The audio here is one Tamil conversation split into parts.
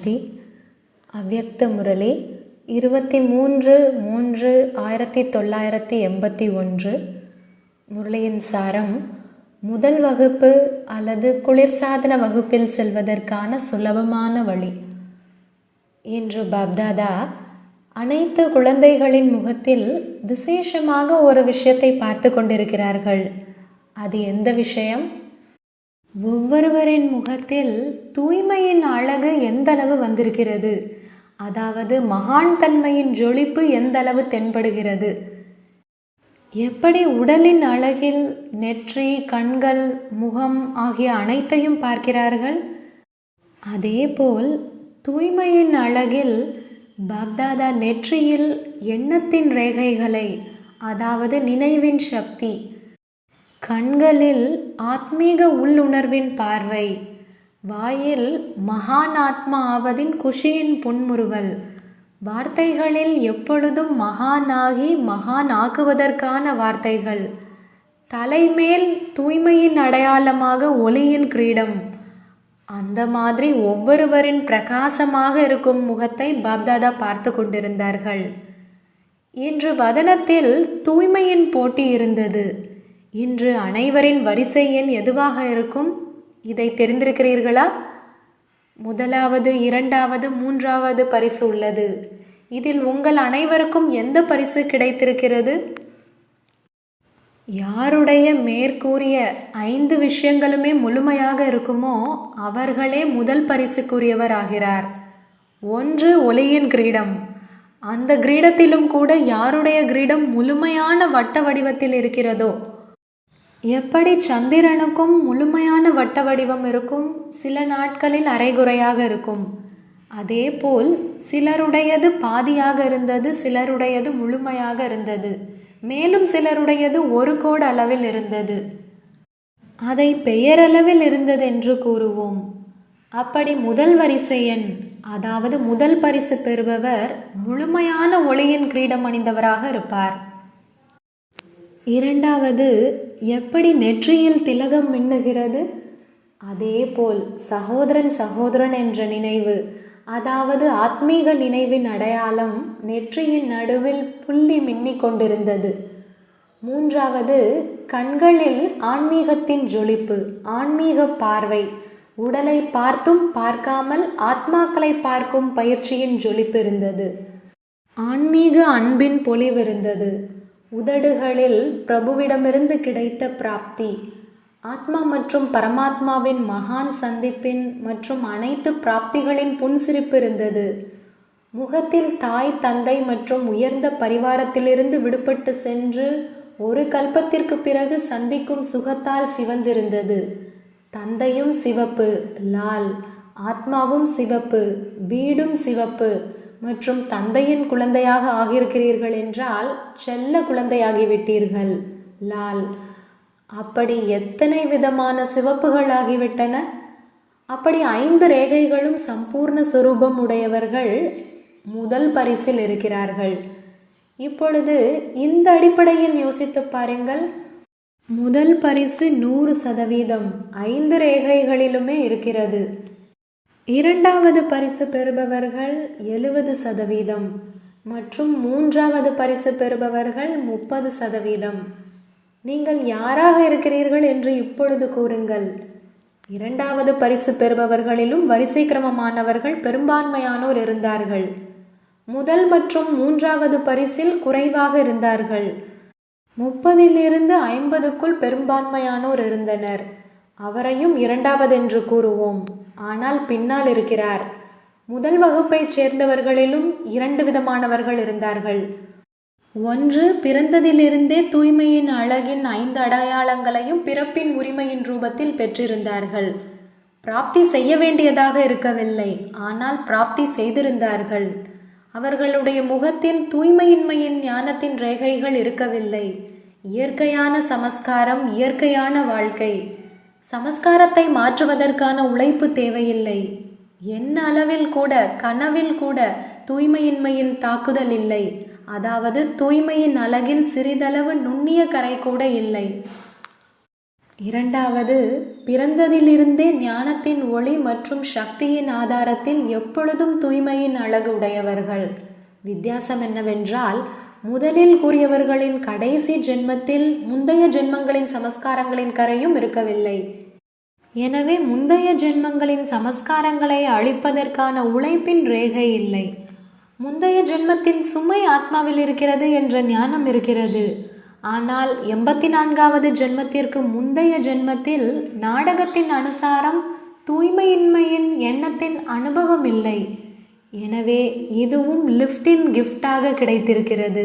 சாந்தி. அவ்யக்த முரளி 23/3/1981. முரளியின் சாரம்: முதல் வகுப்பு அல்லது குளிர்சாதன வகுப்பில் செல்வதற்கான சுலபமான வழி. இன்று பாப்தாதா அனைத்து குழந்தைகளின் முகத்தில் விசேஷமாக ஒரு விஷயத்தை பார்த்து கொண்டிருக்கிறார்கள். அது எந்த விஷயம்? ஒவ்வொருவரின் முகத்தில் தூய்மையின் அழகு எந்தளவு வந்திருக்கிறது, அதாவது மகான் தன்மையின் ஜொலிப்பு எந்தளவு தென்படுகிறது. எப்படி உடலின் அழகில் நெற்றி, கண்கள், முகம் ஆகிய அனைத்தையும் பார்க்கிறார்கள், அதேபோல் தூய்மையின் அழகில் பாப்தாதா நெற்றியில் எண்ணத்தின் ரேகைகளை, அதாவது நினைவின் சக்தி, கண்களில் ஆத்மீக உள்ளுணர்வின் பார்வை, வாயில் மகான் ஆத்மா ஆவதின் குஷியின் புன்முறுவல், வார்த்தைகளில் எப்பொழுதும் மகானாகி மகான் ஆக்குவதற்கான வார்த்தைகள், தலைமேல் தூய்மையின் அடையாளமாக ஒளியின் கிரீடம். அந்த மாதிரி ஒவ்வொருவரின் பிரகாசமாக இருக்கும் முகத்தை பாப்தாதா பார்த்து கொண்டிருந்தார்கள். இன்று வதனத்தில் தூய்மையின் போட்டி இருந்தது. இன்று அனைவரின் வரிசை எண் எதுவாக இருக்கும்? இதை தெரிந்திருக்கிறீர்களா? முதலாவது, இரண்டாவது, மூன்றாவது பரிசு உள்ளது. இதில் உங்கள் அனைவருக்கும் எந்த பரிசு கிடைத்திருக்கிறது? யாருடைய மேற்கூறிய 5 விஷயங்களுமே முழுமையாக இருக்குமோ அவர்களே முதல் பரிசுக்குரியவர் ஆகிறார். 1. ஒளியின் கிரீடம். அந்த கிரீடத்திலும் கூட யாருடைய கிரீடம் முழுமையான வட்ட வடிவத்தில் இருக்கிறதோ, எப்படி சந்திரனுக்கும் முழுமையான வட்ட வடிவம் இருக்கும், சில நாட்களில் அரைகுறையாக இருக்கும். அதேபோல் சிலருடையது பாதியாக இருந்தது, சிலருடையது முழுமையாக இருந்தது, மேலும் சிலருடையது 1 கோடு அளவில் இருந்தது. அதை பெயரளவில் இருந்தது என்று கூறுவோம். அப்படி முதல் வரிசை எண், அதாவது முதல் பரிசு பெறுபவர் முழுமையான ஒளியின் கிரீடம் அணிந்தவராக இருப்பார். இரண்டாவது, எப்படி நெற்றியில் திலகம் மின்னுகிறது, அதேபோல் சகோதரன் சகோதரன் என்ற நினைவு, அதாவது ஆத்மீக நினைவின் அடையாளம் நெற்றியின் நடுவில் புள்ளி மின்னிக் கொண்டிருந்தது. மூன்றாவது, கண்களில் ஆன்மீகத்தின் ஜொலிப்பு, ஆன்மீக பார்வை, உடலை பார்த்தும் பார்க்காமல் ஆத்மாக்களை பார்க்கும் பயிற்சியின் ஜொலிப்பு இருந்தது. ஆன்மீக அன்பின் பொலிவு இருந்தது. உதடுகளில் பிரபுவிடமிருந்து கிடைத்த பிராப்தி, ஆத்மா மற்றும் பரமாத்மாவின் மகான் சந்திப்பின் மற்றும் அனைத்து பிராப்திகளின் புன்சிரிப்பு இருந்தது. முகத்தில் தாய், தந்தை மற்றும் உயர்ந்த பரிவாரத்திலிருந்து விடுபட்டு சென்று ஒரு கல்பத்திற்கு பிறகு சந்திக்கும் சுகத்தால் சிவந்திருந்தது. தந்தையும் சிவப்பு, லால், ஆத்மாவும் சிவப்பு, வீடும் சிவப்பு மற்றும் தந்தையின் குழந்தையாக ஆகியிருக்கிறீர்கள் என்றால் செல்ல குழந்தையாகிவிட்டீர்கள், லால். அப்படி எத்தனை விதமான சிவப்புகள் ஆகிவிட்டன! அப்படி 5 ரேகைகளும் சம்பூர்ண சொரூபம் உடையவர்கள் முதல் பரிசில் இருக்கிறார்கள். இப்பொழுது இந்த அடிப்படையில் யோசித்து பாருங்கள். முதல் பரிசு 100%, 5 ரேகைகளிலுமே இருக்கிறது. இரண்டாவது பரிசு பெறுபவர்கள் 70% மற்றும் மூன்றாவது பரிசு பெறுபவர்கள் 30%. நீங்கள் யாராக இருக்கிறீர்கள் என்று இப்பொழுது கூறுங்கள். இரண்டாவது பரிசு பெறுபவர்களிலும் வரிசை கிரமமானவர்கள் பெரும்பான்மையானோர் இருந்தார்கள். முதல் மற்றும் மூன்றாவது பரிசில் குறைவாக இருந்தார்கள். 30லிருந்து 50க்குள் பெரும்பான்மையானோர் இருந்தனர். அவரையும் இரண்டாவது என்று கூறுவோம், ஆனால் பின்னால் இருக்கிறார். முதல் வகுப்பைச் சேர்ந்தவர்களிலும் 2 விதமானவர்கள் இருந்தார்கள். 1, பிறந்ததிலிருந்தே தூய்மையின் அழகின் 5 அடையாளங்களையும் பிறப்பின் உரிமையின் ரூபத்தில் பெற்றிருந்தார்கள். பிராப்தி செய்ய வேண்டியதாக இருக்கவில்லை, ஆனால் பிராப்தி செய்திருந்தார்கள். அவர்களுடைய முகத்தில் தூய்மையின்மையின் ஞானத்தின் ரேகைகள் இருக்கவில்லை. இயற்கையான சமஸ்காரம், இயற்கையான வாழ்க்கை. சமஸ்காரத்தை மாற்றுவதற்கான உழைப்பு தேவையில்லை. என்ன அளவில் கூட, கனவில் கூட தூய்மையின்மையின் தாக்குதல் இல்லை. அதாவது தூய்மையின் அழகில் சிறிதளவு நுண்ணிய கரை கூட இல்லை. இரண்டாவது, பிறந்ததிலிருந்தே ஞானத்தின் ஒளி மற்றும் சக்தியின் ஆதாரத்தில் எப்பொழுதும் தூய்மையின் அழகு உடையவர்கள். வித்தியாசம் என்னவென்றால், முதலில் கூறியவர்களின் கடைசி ஜென்மத்தில் முந்தைய ஜென்மங்களின் சமஸ்காரங்களின் கரையும் இருக்கவில்லை. எனவே முந்தைய ஜென்மங்களின் சமஸ்காரங்களை அழிப்பதற்கான உழைப்பின் ரேகை இல்லை. முந்தைய ஜென்மத்தின் சுமை ஆத்மாவில் இருக்கிறது என்ற ஞானம் இருக்கிறது. ஆனால் 84வது ஜென்மத்திற்கு முந்தைய ஜென்மத்தில் நாடகத்தின் அனுசாரம் தூய்மையின்மையின் எண்ணத்தின் அனுபவம் இல்லை. எனவே இதுவும் லிஃப்டின் கிஃப்டாக கிடைத்திருக்கிறது.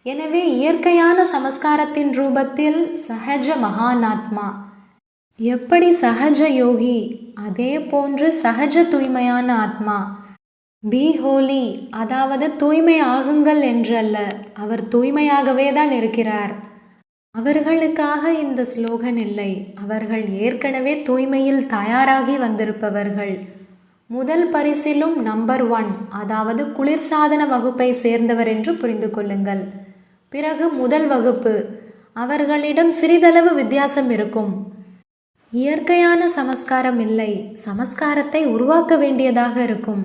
எனவே இயற்கையான சமஸ்காரத்தின் ரூபத்தில் சஹஜ மகானாத்மா. எப்படி சஹஜ யோகி, அதே போன்று சஹஜ தூய்மையான ஆத்மா. பி ஹோலி, அதாவது தூய்மை ஆகுங்கள் என்றல்ல, அவர் தூய்மையாகவே தான் இருக்கிறார். அவர்களுக்காக இந்த ஸ்லோகன் இல்லை. அவர்கள் ஏற்கனவே தூய்மையில் தயாராகி வந்திருப்பவர்கள். முதல் பரிசிலும் நம்பர் 1, அதாவது குளிர்சாதன வகுப்பை சேர்ந்தவர் என்று புரிந்து கொள்ளுங்கள். பிறகு முதல் வகுப்பு, அவர்களிடம் சிறிதளவு வித்தியாசம் இருக்கும். இயற்கையான சமஸ்காரம் இல்லை, சமஸ்காரத்தை உருவாக்க வேண்டியதாக இருக்கும்.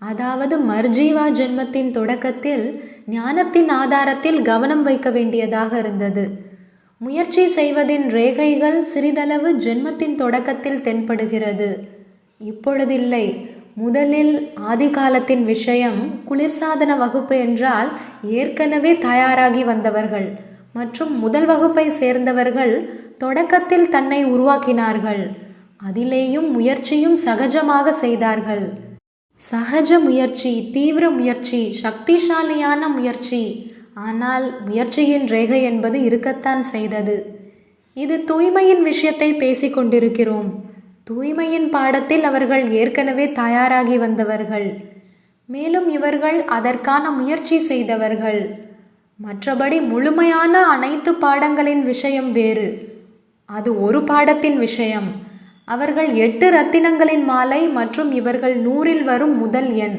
அதாவது மர்ஜீவா ஜென்மத்தின் தொடக்கத்தில் ஞானத்தின் ஆதாரத்தில் கவனம் வைக்க வேண்டியதாக இருந்தது. முயற்சி செய்வதின் ரேகைகள் சிறிதளவு ஜென்மத்தின் தொடக்கத்தில் தென்படுகிறது. இப்பொழுதில்லை. முதலில் ஆதி காலத்தின் விஷயம். குளிர்சாதன வகுப்பு என்றால் ஏற்கனவே தயாராகி வந்தவர்கள் மற்றும் முதல் வகுப்பை சேர்ந்தவர்கள் தொடக்கத்தில் தன்னை உருவாக்கினார்கள். அதிலேயும் முயற்சியும் சகஜமாக செய்தார்கள். சகஜ முயற்சி, தீவிர முயற்சி, சக்திசாலியான முயற்சி. ஆனால் முயற்சியின் ரேகை என்பது இருக்கத்தான் செய்தது. இது தூய்மையின் விஷயத்தை பேசிக்கொண்டிருக்கிறோம். தூய்மையின் பாடத்தில் அவர்கள் ஏற்கனவே தயாராகி வந்தவர்கள். மேலும் இவர்கள் அதற்கான முயற்சி செய்தவர்கள். மற்றபடி முழுமையான அனைத்து பாடங்களின் விஷயம் வேறு. அது ஒரு பாடத்தின் விஷயம். அவர்கள் 8 ரத்தினங்களின் மாலை மற்றும் இவர்கள் 100இல் வரும் முதல் எண்.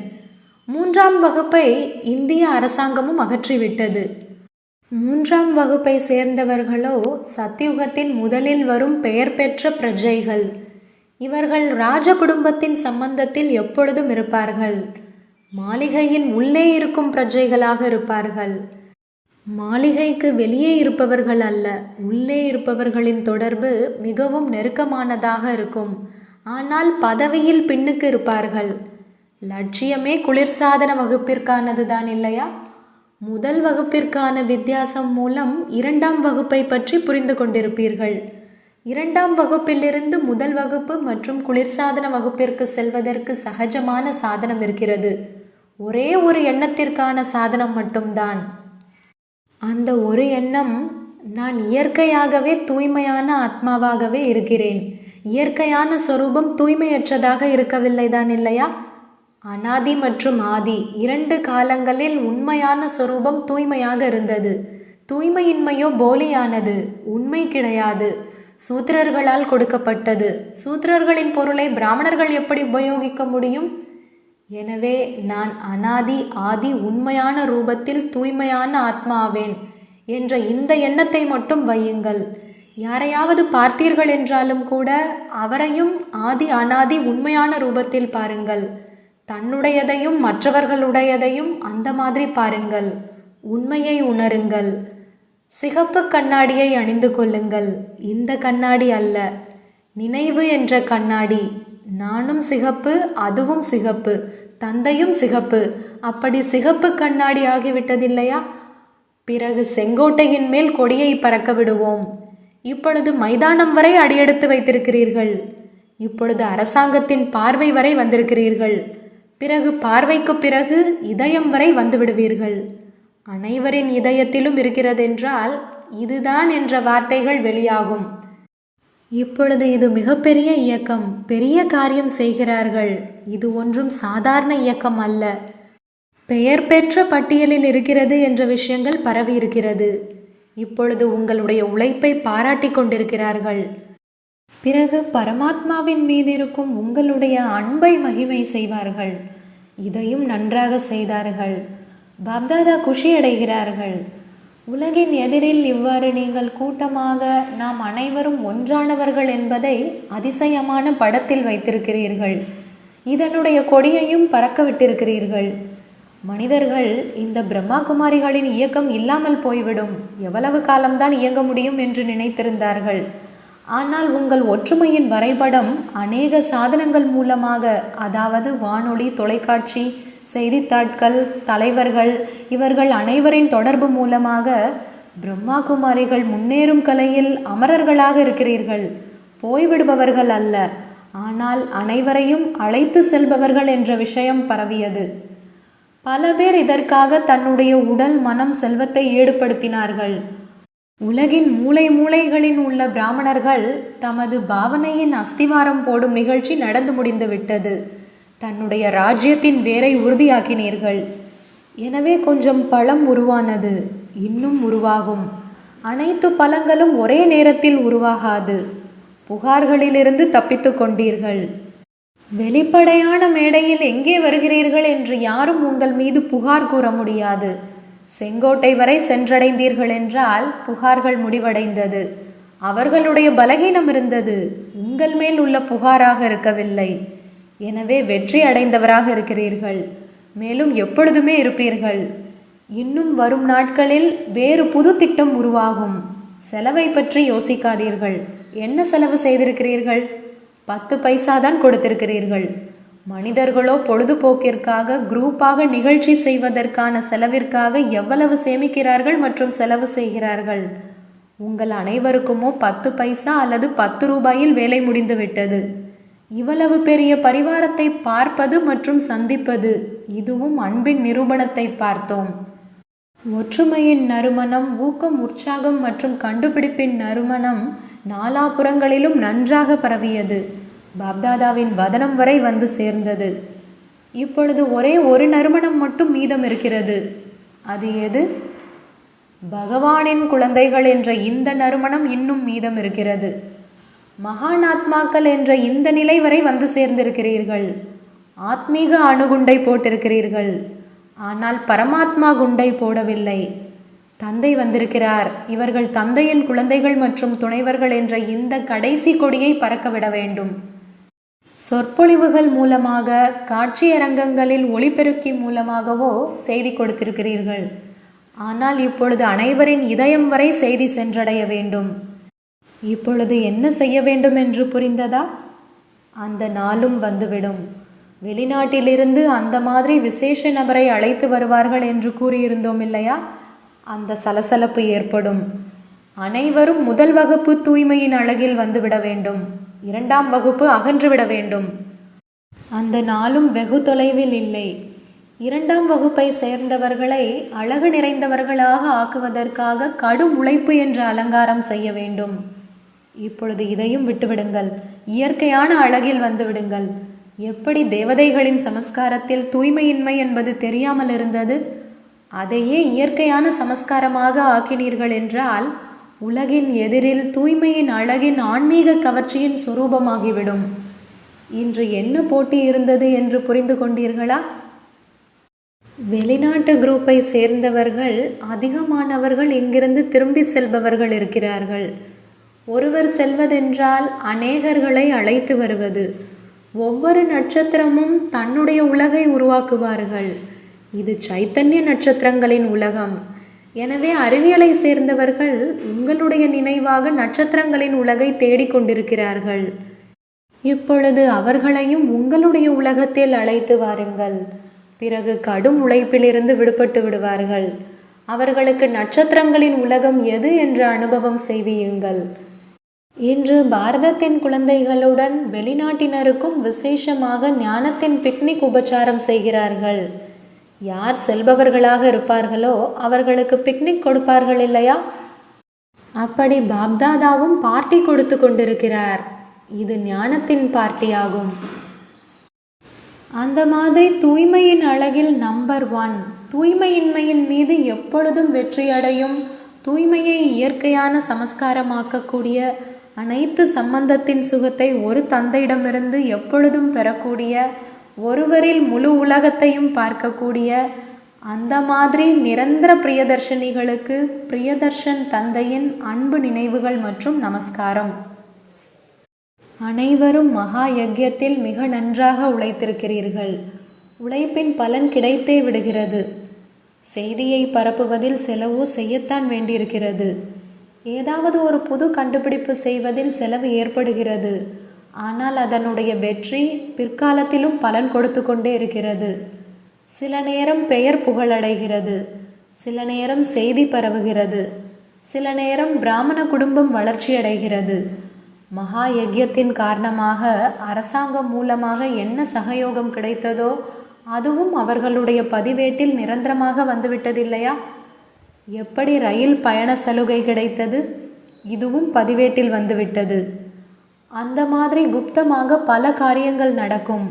3ஆம் வகுப்பை இந்திய அரசாங்கமும் அகற்றிவிட்டது. 3ஆம் வகுப்பை சேர்ந்தவர்களோ சத்தியுகத்தின் முதலில் வரும் பெயர் பெற்ற பிரஜைகள். இவர்கள் ராஜ குடும்பத்தின் சம்பந்தத்தில் எப்பொழுதும் இருப்பார்கள். மாளிகையின் உள்ளே இருக்கும் பிரஜைகளாக இருப்பார்கள். மாளிகைக்கு வெளியே இருப்பவர்கள் அல்ல, உள்ளே இருப்பவர்களின் தொடர்பு மிகவும் நெருக்கமானதாக இருக்கும். ஆனால் பதவியில் பின்னுக்கு இருப்பார்கள். லட்சியமே குளிர்சாதன வகுப்பிற்கானது தான் இல்லையா? முதல் வகுப்பிற்கான வித்தியாசம் மூலம் 2ஆம் வகுப்பை பற்றி புரிந்து கொண்டிருப்பீர்கள். 2ஆம் வகுப்பிலிருந்து முதல் வகுப்பு மற்றும் குளிர்சாதன வகுப்பிற்கு செல்வதற்கு சகஜமான சாதனம் இருக்கிறது. ஒரே ஒரு எண்ணத்திற்கான சாதனம் மட்டும்தான். அந்த ஒரு எண்ணம், நான் இயற்கையாகவே தூய்மையான ஆத்மாவாகவே இருக்கிறேன். இயற்கையான சொரூபம் தூய்மையற்றதாக இருக்கவில்லை தான் இல்லையா? அனாதி மற்றும் ஆதி 2 காலங்களில் உண்மையான சொரூபம் தூய்மையாக இருந்தது. தூய்மையின்மையோ போலியானது, உண்மை கிடையாது, சூத்திரர்களால் கொடுக்கப்பட்டது. சூத்திரர்களின் பொருளை பிராமணர்கள் எப்படி உபயோகிக்க முடியும்? எனவே நான் அனாதி ஆதி உண்மையான ரூபத்தில் தூய்மையான ஆத்மாவேன் என்ற இந்த எண்ணத்தை மட்டும் வையுங்கள். யாரையாவது பார்த்தீர்கள் என்றாலும் கூட அவரையும் ஆதி அனாதி உண்மையான ரூபத்தில் பாருங்கள். தன்னுடையதையும் மற்றவர்களுடையதையும் அந்த மாதிரி பாருங்கள். உண்மையை உணருங்கள். சிகப்பு கண்ணாடியை அணிந்து கொள்ளுங்கள். இந்த கண்ணாடி அல்ல, நினைவு என்ற கண்ணாடி. நானும் சிகப்பு, அதுவும் சிகப்பு, தந்தையும் சிகப்பு. அப்படி சிகப்பு கண்ணாடி ஆகிவிட்டதில்லையா? பிறகு செங்கோட்டையின் மேல் கொடியை பறக்க விடுவோம். இப்பொழுது மைதானம் வரை அடியெடுத்து வைத்திருக்கிறீர்கள். இப்பொழுது அரசாங்கத்தின் பார்வை வரை வந்திருக்கிறீர்கள். பிறகு பார்வைக்கு பிறகு இதயம் வரை வந்து விடுவீர்கள். அனைவரின் இதயத்திலும் இருக்கிறதென்றால் இதுதான் என்ற வார்த்தைகள் வெளியாகும். இப்பொழுது இது மிகப்பெரிய இயக்கம், பெரிய காரியம் செய்கிறார்கள். இது ஒன்றும் சாதாரண இயக்கம் அல்ல. பெயர் பெற்ற பட்டியலில் இருக்கிறது என்ற விஷயங்கள் பரவி இருக்கிறது. இப்பொழுது உங்களுடைய உழைப்பை பாராட்டி கொண்டிருக்கிறார்கள். பிறகு பரமாத்மாவின் மீது இருக்கும் உங்களுடைய அன்பை மகிமை செய்வார்கள். இதையும் நன்றாக செய்தார்கள். பாப்தாதா குஷி அடைகிறார்கள். உலகின் எதிரில் இவ்வாறு நீங்கள் கூட்டமாக நாம் அனைவரும் ஒன்றானவர்கள் என்பதை அதிசயமான படத்தில் வைத்திருக்கிறீர்கள். இதனுடைய கொடியையும் பறக்க விட்டிருக்கிறீர்கள். மனிதர்கள் இந்த பிரம்மா குமாரிகளின் இயக்கம் இல்லாமல் போய்விடும், எவ்வளவு காலம்தான் இயங்க முடியும் என்று நினைத்திருந்தார்கள். ஆனால் உங்கள் ஒற்றுமையின் வரைபடம் அநேக சாதனங்கள் மூலமாக, அதாவது வானொலி, தொலைக்காட்சி, செய்தித்தாட்கள், தலைவர்கள், இவர்கள் அனைவரின் தொடர்பு மூலமாக பிரம்மா குமாரிகள் முன்னேறும் கலையில் அமரர்களாக இருக்கிறீர்கள். போய்விடுபவர்கள் அல்ல, ஆனால் அனைவரையும் அழைத்து செல்பவர்கள் என்ற விஷயம் பரவியது. பல பேர் இதற்காக தன்னுடைய உடல், மனம், செல்வத்தை ஈடுபடுத்தினார்கள். உலகின் மூலை மூலைகளில் உள்ள பிராமணர்கள் தமது பாவனையின் அஸ்திவாரம் போடும் நிகழ்ச்சி நடந்து முடிந்துவிட்டது. தன்னுடைய ராஜ்யத்தின் வேரை உறுதியாக்கினீர்கள். எனவே கொஞ்சம் பழம் உருவானது, இன்னும் உருவாகும். அனைத்து பழங்களும் ஒரே நேரத்தில் உருவாகாது. புகார்களிலிருந்து தப்பித்து கொண்டீர்கள். வெளிப்படையான மேடையில் எங்கே வருகிறீர்கள் என்று யாரும் உங்கள் மீது புகார் கூற முடியாது. செங்கோட்டை வரை சென்றடைந்தீர்கள் என்றால் புகார்கள் முடிவடைந்தது. அவர்களுடைய பலகீனம் இருந்தது, உங்கள் மேல் உள்ள புகாராக இருக்கவில்லை. எனவே வெற்றி அடைந்தவராக இருக்கிறீர்கள். மேலும் எப்பொழுதுமே இருப்பீர்கள். இன்னும் வரும் நாட்களில் வேறு புது திட்டம் உருவாகும். செலவை பற்றி யோசிக்காதீர்கள். என்ன செலவு செய்திருக்கிறீர்கள்? 10 பைசா தான் கொடுத்திருக்கிறீர்கள். மனிதர்களோ பொழுதுபோக்கிற்காக, குரூப்பாக நிகழ்ச்சி செய்வதற்கான செலவிற்காக எவ்வளவு சேமிக்கிறார்கள் மற்றும் செலவு செய்கிறார்கள்? உங்கள் அனைவருக்குமோ 10 பைசா அல்லது 10 ரூபாயில் வேலை முடிந்துவிட்டது. இவ்வளவு பெரிய பரிவாரத்தை பார்ப்பது மற்றும் சந்திப்பது, இதுவும் அன்பின் நிரூபணத்தை பார்த்தோம். ஒற்றுமையின் நறுமணம், ஊக்கம், உற்சாகம் மற்றும் கண்டுபிடிப்பின் நறுமணம் நாலாபுறங்களிலும் நன்றாக பரவியது. பாப்தாதாவின் வதனம் வரை வந்து சேர்ந்தது. இப்பொழுது ஒரே ஒரு நறுமணம் மட்டும் மீதம் இருக்கிறது. அது எது? பகவானின் குழந்தைகள் என்ற இந்த நறுமணம் இன்னும் மீதம் இருக்கிறது. மகானாத்மாக்கள் என்ற இந்த நிலை வரை வந்து சேர்ந்திருக்கிறீர்கள். ஆத்மீக அணுகுண்டை போட்டிருக்கிறீர்கள். ஆனால் பரமாத்மா குண்டை போடவில்லை. தந்தை வந்திருக்கிறார். இவர்கள் தந்தையின் குழந்தைகள் மற்றும் துணைவர்கள் என்ற இந்த கடைசி கொடியை பறக்கவிட வேண்டும். சொற்பொழிவுகள் மூலமாக, காட்சியரங்கங்களில் ஒளிபெருக்கி மூலமாகவோ செய்தி கொடுத்திருக்கிறீர்கள். ஆனால் இப்பொழுது அனைவரின் இதயம் வரை செய்தி சென்றடைய வேண்டும். இப்பொழுது என்ன செய்ய வேண்டும் என்று புரிந்ததா? அந்த நாளும் வந்துவிடும். வெளிநாட்டிலிருந்து அந்த மாதிரி விசேஷ நபரை அழைத்து வருவார்கள் என்று கூறியிருந்தோம் இல்லையா? அந்த சலசலப்பு ஏற்படும். அனைவரும் முதல் வகுப்பு தூய்மையின் அழகில் வந்துவிட வேண்டும். 2ஆம் வகுப்பு அகன்றுவிட வேண்டும். அந்த நாளும் வெகு தொலைவில் இல்லை. 2ஆம் வகுப்பை சேர்ந்தவர்களை அழகு நிறைந்தவர்களாக ஆக்குவதற்காக கடும் உழைப்பு என்ற அலங்காரம் செய்ய வேண்டும். இப்பொழுது இதையும் விட்டுவிடுங்கள். இயற்கையான அழகில் வந்துவிடுங்கள். எப்படி தேவதைகளின் சமஸ்காரத்தில் தூய்மையின்மை என்பது தெரியாமல் இருந்தது, அதையே இயற்கையான சமஸ்காரமாக ஆக்கினீர்கள் என்றால் உலகின் எதிரில் தூய்மையின் அழகின் ஆன்மீக கவர்ச்சியின் சொரூபமாகிவிடும். இன்று என்ன போட்டி இருந்தது என்று புரிந்து கொண்டீர்களா? வெளிநாட்டு குரூப்பை சேர்ந்தவர்கள் அதிகமானவர்கள் இங்கிருந்து திரும்பி செல்பவர்கள் இருக்கிறார்கள். ஒருவர் செல்வதென்றால் அநேகர்களை அழைத்து வருவது. ஒவ்வொரு நட்சத்திரமும் தன்னுடைய உலகை உருவாக்குவார்கள். இது சைத்தன்ய நட்சத்திரங்களின் உலகம். எனவே அறிவியலை சேர்ந்தவர்கள் உங்களுடைய நினைவாக நட்சத்திரங்களின் உலகை தேடிக்கொண்டிருக்கிறார்கள். இப்பொழுது அவர்களையும் உங்களுடைய உலகத்தில் அழைத்து வாருங்கள். பிறகு கடும் உழைப்பிலிருந்து விடுபட்டு விடுவார்கள். அவர்களுக்கு நட்சத்திரங்களின் உலகம் எது என்ற அனுபவம் செய்வியுங்கள். இன்று பாரதத்தின் குழந்தைகளுடன் வெளிநாட்டினருக்கும் விசேஷமாக ஞானத்தின் பிக்னிக் உபச்சாரம் செய்கிறார்கள். யார் செல்பவர்களாக இருப்பார்களோ அவர்களுக்கு பிக்னிக் கொடுப்பார்கள் இல்லையா? அப்படி பாப்தாதாவும் பார்ட்டி கொடுத்து கொண்டிருக்கிறார். இது ஞானத்தின் பார்ட்டியாகும். அந்த மாதிரி தூய்மையின் அழகில் நம்பர் 1, தூய்மையின்மையின் மீது எப்பொழுதும் வெற்றியடையும், தூய்மையை இயற்கையான சமஸ்காரமாக்கக்கூடிய, அனைத்து சம்பந்தத்தின் சுகத்தை ஒரு தந்தையிடமிருந்து எப்பொழுதும் பெறக்கூடிய, ஒருவரில் முழு உலகத்தையும் பார்க்கக்கூடிய, அந்த மாதிரி நிரந்தர பிரியதர்ஷினிகளுக்கு பிரியதர்ஷன் தந்தையின் அன்பு நினைவுகள் மற்றும் நமஸ்காரம். அனைவரும் மகா யஜ்யத்தில் மிக நன்றாக உழைத்திருக்கிறீர்கள். உழைப்பின் பலன் கிடைத்தே விடுகிறது. செய்தியை பரப்புவதில் செலவோ செய்யத்தான் வேண்டியிருக்கிறது. ஏதாவது ஒரு புது கண்டுபிடிப்பு செய்வதில் செலவு ஏற்படுகிறது. ஆனால் அதனுடைய வெற்றி பிற்காலத்திலும் பலன் கொடுத்து கொண்டே இருக்கிறது. சில நேரம் பெயர் புகழடைகிறது, சில நேரம் செய்தி பரவுகிறது, சில நேரம் பிராமண குடும்பம் வளர்ச்சியடைகிறது. மகா யஜ்யத்தின் காரணமாக அரசாங்கம் மூலமாக என்ன சகயோகம் கிடைத்ததோ அதுவும் அவர்களுடைய பதிவேட்டில் நிரந்தரமாக வந்துவிட்டதில்லையா? எப்படி ரயில் பயண சலுகை கிடைத்தது, இதுவும் பதிவேட்டில் வந்துவிட்டது. அந்த மாதிரி குப்தமாக பல காரியங்கள் நடக்கும்.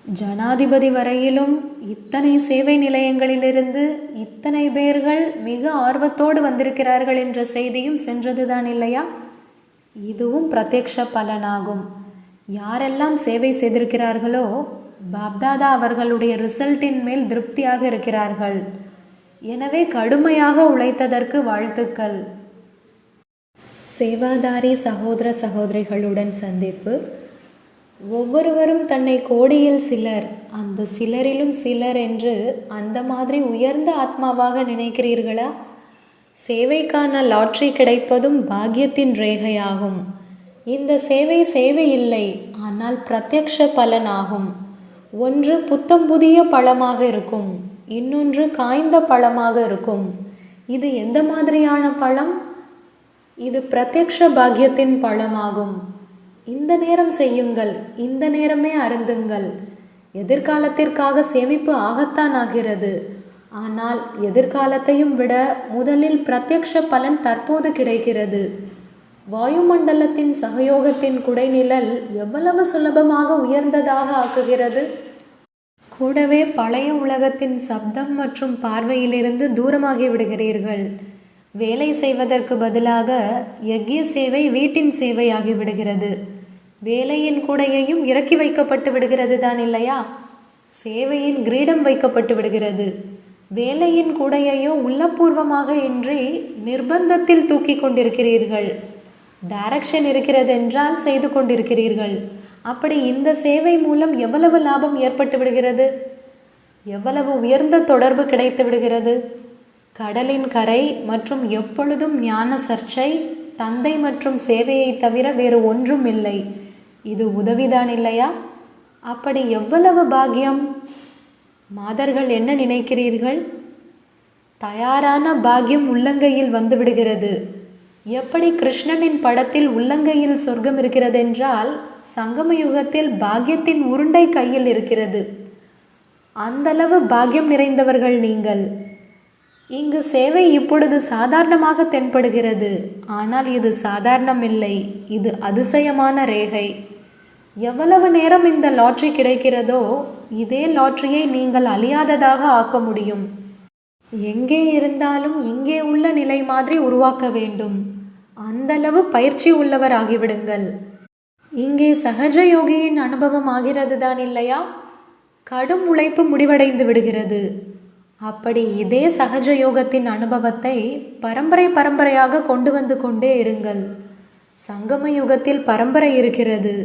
ஜனாதிபதி வரையிலும் இத்தனை சேவை நிலையங்களிலிருந்து இத்தனை பேர்கள் மிக ஆர்வத்தோடு வந்திருக்கிறார்கள் என்ற செய்தியும் சென்றதுதான் இல்லையா? இதுவும் பிரத்யக்ஷ பலனாகும். யாரெல்லாம் சேவை செய்திருக்கிறார்களோ பாப்தாதா அவர்களுடைய ரிசல்ட்டின் மேல் திருப்தியாக இருக்கிறார்கள். எனவே கடுமையாக உழைத்ததற்கு வாழ்த்துக்கள். சேவாதாரி சகோதர சகோதரிகளுடன் சந்திப்பு. ஒவ்வொருவரும் தன்னை கோடியில் சிலர், அந்த சிலரிலும் சிலர் என்று அந்த மாதிரி உயர்ந்த ஆத்மாவாக நினைக்கிறீர்களா? சேவைக்கான லாட்ரி கிடைப்பதும் பாக்கியத்தின் ரேகையாகும். இந்த சேவை இல்லை, ஆனால் பிரத்யக்ஷ பலனாகும். ஒன்று புத்தம் புதிய பழமாக இருக்கும், இன்னொன்று காய்ந்த பழமாக இருக்கும். இது எந்த மாதிரியான பழம்? இது பிரத்யக்ஷ பாக்கியத்தின் பழமாகும். இந்த நேரம் செய்யுங்கள், இந்த நேரமே அருந்துங்கள். எதிர்காலத்திற்காக சேமிப்பு ஆகத்தான் ஆகிறது. ஆனால் எதிர்காலத்தையும் விட முதலில் பிரத்யக்ஷ பலன் தற்போது கிடைக்கிறது. வாயுமண்டலத்தின் சகயோகத்தின் குடைநிழல் எவ்வளவு சுலபமாக உயர்ந்ததாக ஆக்குகிறது. கூடவே பழைய உலகத்தின் சப்தம் மற்றும் பார்வையிலிருந்து தூரமாகி விடுகிறீர்கள். வேலை செய்வதற்கு பதிலாக யக்ய சேவை வீட்டின் சேவையாகிவிடுகிறது. வேலையின் கூடையையும் இறக்கி வைக்கப்பட்டு விடுகிறது தான் இல்லையா? சேவையின் கிரீடம் வைக்கப்பட்டு விடுகிறது. வேலையின் கூடையையோ உள்ளபூர்வமாக இன்றி நிர்பந்தத்தில் தூக்கி கொண்டிருக்கிறீர்கள். டைரக்ஷன் இருக்கிறது என்றால் செய்து கொண்டிருக்கிறீர்கள். அப்படி இந்த சேவை மூலம் எவ்வளவு லாபம் ஏற்பட்டு விடுகிறது, எவ்வளவு உயர்ந்த தொடர்பு கிடைத்து விடுகிறது. கடலின் கரை மற்றும் எப்பொழுதும் ஞான சர்ச்சை, தந்தை மற்றும் சேவையை தவிர வேறு ஒன்றும் இல்லை. இது உதவிதான் இல்லையா? அப்படி எவ்வளவு பாக்கியம்! மாதர்கள் என்ன நினைக்கிறீர்கள்? தயாரான பாக்கியம் உள்ளங்கையில் வந்து விடுகிறது. எப்படி கிருஷ்ணனின் படத்தில் உள்ளங்கையில் சொர்க்கம் இருக்கிறது என்றால், சங்கம யுகத்தில் பாக்கியத்தின் உருண்டை கையில் இருக்கிறது. அந்தளவு பாக்கியம் நிறைந்தவர்கள் நீங்கள். இங்கு சேவை இப்பொழுது சாதாரணமாக தென்படுகிறது. ஆனால் இது சாதாரணமில்லை, இது அதிசயமான ரேகை. எவ்வளவு நேரம் இந்த லாட்ரி கிடைக்கிறதோ இதே லாட்ரியை நீங்கள் அழியாததாக ஆக்க முடியும். எங்கே இருந்தாலும் இங்கே உள்ள நிலை மாதிரி உருவாக்க வேண்டும். அந்தளவு பயிற்சி உள்ளவர் ஆகிவிடுங்கள். இங்கே சகஜ யோகியின் அனுபவம் ஆகிறது தான் இல்லையா? கடும் உழைப்பு முடிவடைந்து விடுகிறது. அப்படி இதே சகஜ யோகத்தின் அனுபவத்தை பரம்பரையாக கொண்டு வந்து கொண்டே இருங்கள். சங்கம யுகத்தில் பரம்பரை இருக்கிறது.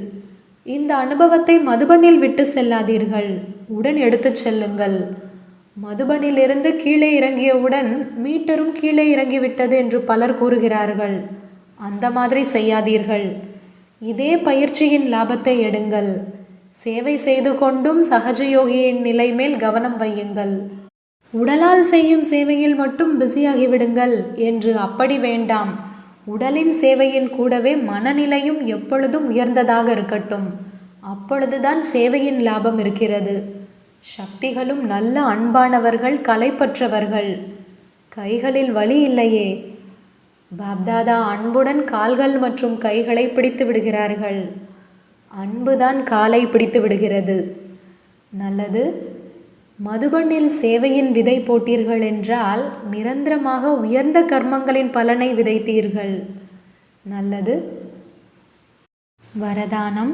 இந்த அனுபவத்தை மதுபனில் விட்டு செல்லாதீர்கள், உடன் எடுத்து செல்லுங்கள். மதுபனிலிருந்து கீழே இறங்கியவுடன் மீட்டரும் கீழே இறங்கிவிட்டது என்று பலர் கூறுகிறார்கள். அந்த மாதிரி செய்யாதீர்கள். இதே பயிற்சியின் லாபத்தை எடுங்கள். சேவை செய்து கொண்டும் சகஜயோகியின் நிலை மேல் கவனம் வையுங்கள். உடலால் செய்யும் சேவையில் மட்டும் பிஸியாகிவிடுங்கள் என்று அப்படி வேண்டாம். உடலின் சேவையின் கூடவே மனநிலையும் எப்பொழுதும் உயர்ந்ததாக இருக்கட்டும். அப்பொழுதுதான் சேவையின் லாபம் இருக்கிறது. சக்திகளும் நல்ல அன்பானவர்கள், கலைப்பற்றவர்கள். கைகளில் வலி இல்லையே. பாப்தாதா அன்புடன் கால்கள் மற்றும் கைகளை பிடித்து விடுகிறார்கள். அன்புதான் காலை பிடித்து விடுகிறது. நல்லது. மதுபனில் சேவையின் விதை போட்டீர்கள் என்றால் நிரந்தரமாக உயர்ந்த கர்மங்களின் பலனை விதைத்தீர்கள். நல்லது. வரதானம்.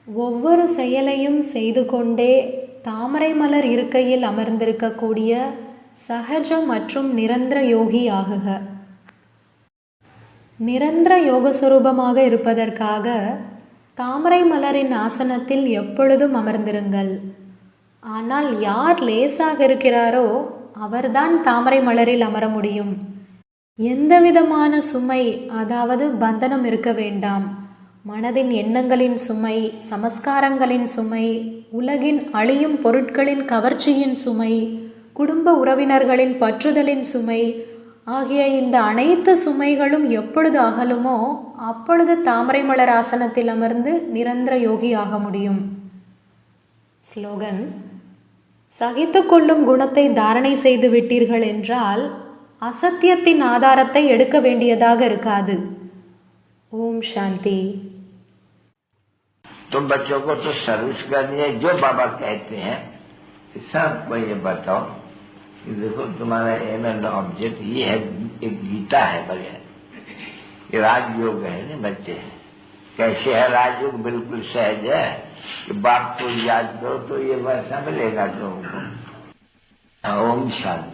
ஒவ்வொரு செயலையும் செய்து கொண்டே தாமரை மலர் இருக்கையில் அமர்ந்திருக்கக்கூடிய சகஜ மற்றும் நிரந்தர யோகி ஆகுக. நிரந்தர யோகஸ்வரூபமாக இருப்பதற்காக தாமரை மலரின் ஆசனத்தில் எப்பொழுதும் அமர்ந்திருங்கள். ஆனால் யார் லேசாக இருக்கிறாரோ அவர்தான் தாமரை மலரில் அமர முடியும். எந்தவிதமான சுமை, அதாவது பந்தனம் இருக்க வேண்டாம். மனதின் எண்ணங்களின் சுமை, சமஸ்காரங்களின் சுமை, உலகின் அழியும் பொருட்களின் கவர்ச்சியின் சுமை, குடும்ப உறவினர்களின் பற்றுதலின் சுமை ஆகிய இந்த அனைத்து சுமைகளும் எப்பொழுது அகலுமோ அப்பொழுது தாமரை மலர் ஆசனத்தில் அமர்ந்து நிரந்தர யோகி ஆக முடியும். ஸ்லோகன்: சகித்து கொள்ளும் குணத்தை தாரணை செய்து விட்டீர்கள் என்றால் அசத்தியத்தின் ஆதாரத்தை எடுக்க வேண்டியதாக இருக்காது. ஓம் சாந்தி. तुम बच्चों को तो सर्विस करनी है, जो बाबा कहते हैं सबको ये बताओ कि देखो तुम्हारा एम एंड ऑब्जेक्ट ये है, एक गीता है बढ़िया, ये राजयोग है ना बच्चे। कैसे है राजयोग? बिल्कुल सहज है कि बाप को याद करो तो ये वैसा मिलेगा तुमको। ओम शांति।